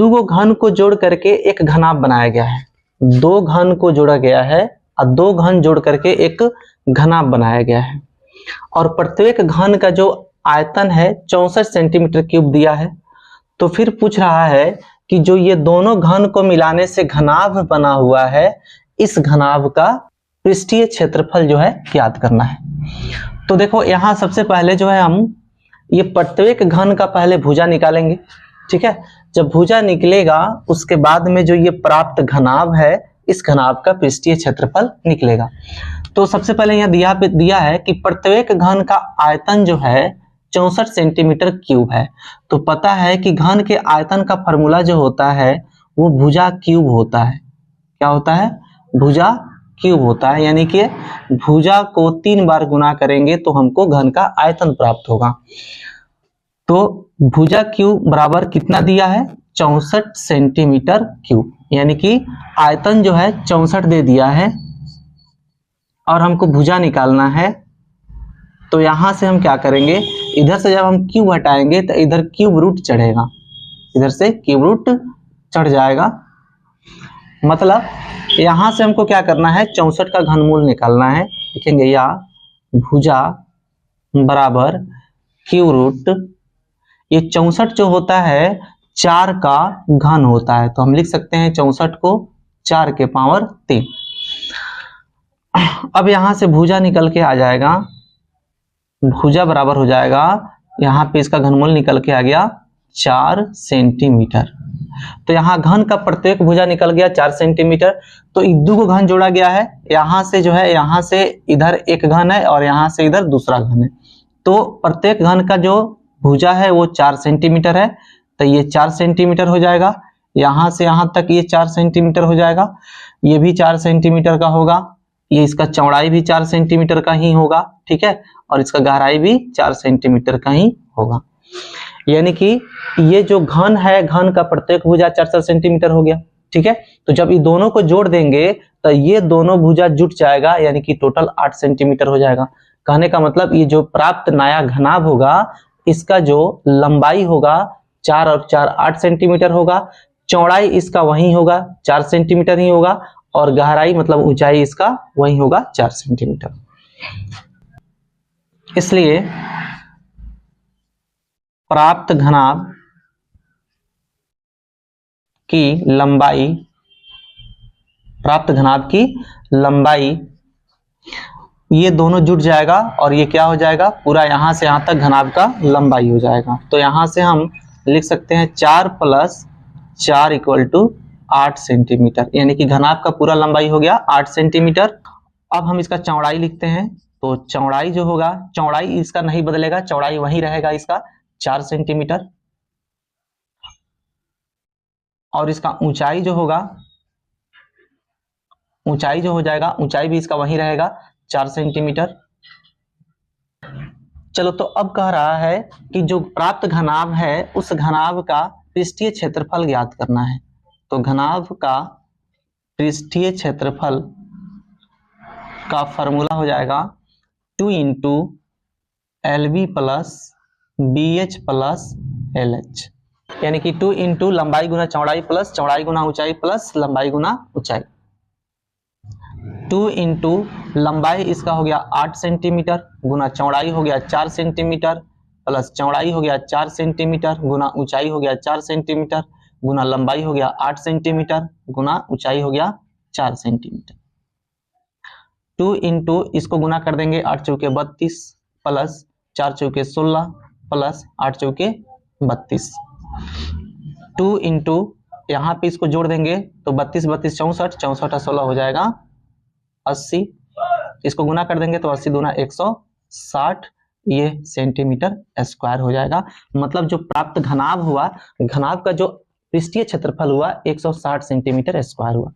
दो घन को जोड़ करके एक घनाभ बनाया गया है। दो घन को जोड़ा गया है और दो घन जोड़ करके एक घनाभ बनाया गया है और प्रत्येक घन का जो आयतन है 64 सेंटीमीटर क्यूब दिया है। तो फिर पूछ रहा है कि जो ये दोनों घन को मिलाने से घनाभ बना हुआ है, इस घनाभ का पृष्ठीय क्षेत्रफल जो है ज्ञात करना है। तो देखो यहाँ सबसे पहले जो है हम ये प्रत्येक घन का पहले भुजा निकालेंगे, ठीक है। जब भुजा निकलेगा उसके बाद में जो ये प्राप्त घनाभ है, इस घनाभ का पृष्ठीय क्षेत्रफल निकलेगा। तो सबसे पहले यहाँ दिया है कि प्रत्येक घन का आयतन जो है 64 सेंटीमीटर क्यूब है। तो पता है कि घन के आयतन का फॉर्मूला जो होता है वो भुजा क्यूब होता है। क्या होता है? भुजा क्यूब होता है, यानी कि भुजा को 3 बार गुना करेंगे तो हमको घन का आयतन प्राप्त होगा। तो भुजा क्यूब बराबर कितना दिया है? 64 सेंटीमीटर क्यूब, यानी कि आयतन जो है 64 दे दिया है और हमको भुजा निकालना है। तो यहां से हम क्या करेंगे, इधर से जब हम क्यूब हटाएंगे तो इधर क्यूब रूट चढ़ेगा, इधर से क्यूब रूट चढ़ जाएगा। मतलब यहां से हमको क्या करना है, 64 का घनमूल निकालना है। लिखेंगे या भुजा बराबर क्यूब रूट, ये 64 जो होता है 4 का घन होता है, तो हम लिख सकते हैं 64 को 4 के पावर 3। अब यहां से भुजा निकल के आ जाएगा, भुजा बराबर हो जाएगा, यहाँ पे इसका घनमूल निकल के आ गया 4 सेंटीमीटर। तो यहाँ घन का प्रत्येक भुजा निकल गया 4 सेंटीमीटर। तो दो को घन जोड़ा गया है, यहाँ से जो है, यहाँ से इधर एक घन है और यहाँ से इधर दूसरा घन है। तो प्रत्येक घन का जो भुजा है वो 4 सेंटीमीटर है, तो ये 4 सेंटीमीटर हो जाएगा। यहाँ से यहाँ तक ये 4 सेंटीमीटर हो जाएगा, ये भी 4 सेंटीमीटर का होगा, ये इसका चौड़ाई भी 4 सेंटीमीटर का ही होगा, ठीक है, और इसका गहराई भी 4 सेंटीमीटर का ही होगा। यानी कि ये जो घन है, घन का प्रत्येक भुजा 4 सेंटीमीटर हो गया, ठीक है। तो जब ये दोनों को जोड़ देंगे तो ये दोनों भुजा जुट जाएगा, यानी कि टोटल 8 सेंटीमीटर हो जाएगा। कहने का मतलब ये जो प्राप्त नया घनाभ होगा, इसका जो लंबाई होगा 4 और 4 8 सेंटीमीटर होगा, चौड़ाई इसका वही होगा 4 सेंटीमीटर ही होगा, और गहराई मतलब ऊंचाई इसका वही होगा 4 सेंटीमीटर। इसलिए प्राप्त घनाभ की लंबाई, प्राप्त घनाभ की लंबाई, ये दोनों जुट जाएगा और ये क्या हो जाएगा, पूरा यहां से यहां तक घनाभ का लंबाई हो जाएगा। तो यहां से हम लिख सकते हैं 4 + 4 = 8 सेंटीमीटर, यानी कि घनाभ का पूरा लंबाई हो गया 8 सेंटीमीटर। अब हम इसका चौड़ाई लिखते हैं। तो चौड़ाई जो होगा, चौड़ाई इसका नहीं बदलेगा, चौड़ाई वही रहेगा इसका 4 सेंटीमीटर, और इसका ऊंचाई जो होगा, ऊंचाई जो हो जाएगा, ऊंचाई भी इसका वही रहेगा 4 सेंटीमीटर। चलो, तो अब कह रहा है कि जो प्राप्त घनाभ है उस घनाभ का पृष्ठीय क्षेत्रफल ज्ञात करना है। तो घनाभ का पृष्ठीय क्षेत्रफल का फॉर्मूला हो जाएगा 2 × LB + BH + LH, यानी कि 2 × लंबाई गुना चौड़ाई प्लस चौड़ाई गुना ऊंचाई प्लस लंबाई गुना ऊंचाई। 2 × लंबाई इसका हो गया 8 सेंटीमीटर गुना चौड़ाई हो गया 4 सेंटीमीटर प्लस चौड़ाई हो गया 4 सेंटीमीटर गुना ऊंचाई हो गया 4 सेंटीमीटर गुना लंबाई हो गया 8 सेंटीमीटर गुना ऊंचाई हो गया 4 सेंटीमीटर। 2 × इसको गुना कर देंगे 8 × 32 प्लस 4 × 16 प्लस 8 × 32। 2 × यहाँ पे इसको जोड़ देंगे तो 32 32 64, 64 16 हो जाएगा 80। इसको गुना कर देंगे तो 80 दूना 160, ये सेंटीमीटर स्क्वायर हो जाएगा। मतलब जो प्राप्त घनाभ हुआ, घनाभ का जो पृष्ठीय क्षेत्रफल हुआ 160 सेंटीमीटर स्क्वायर हुआ।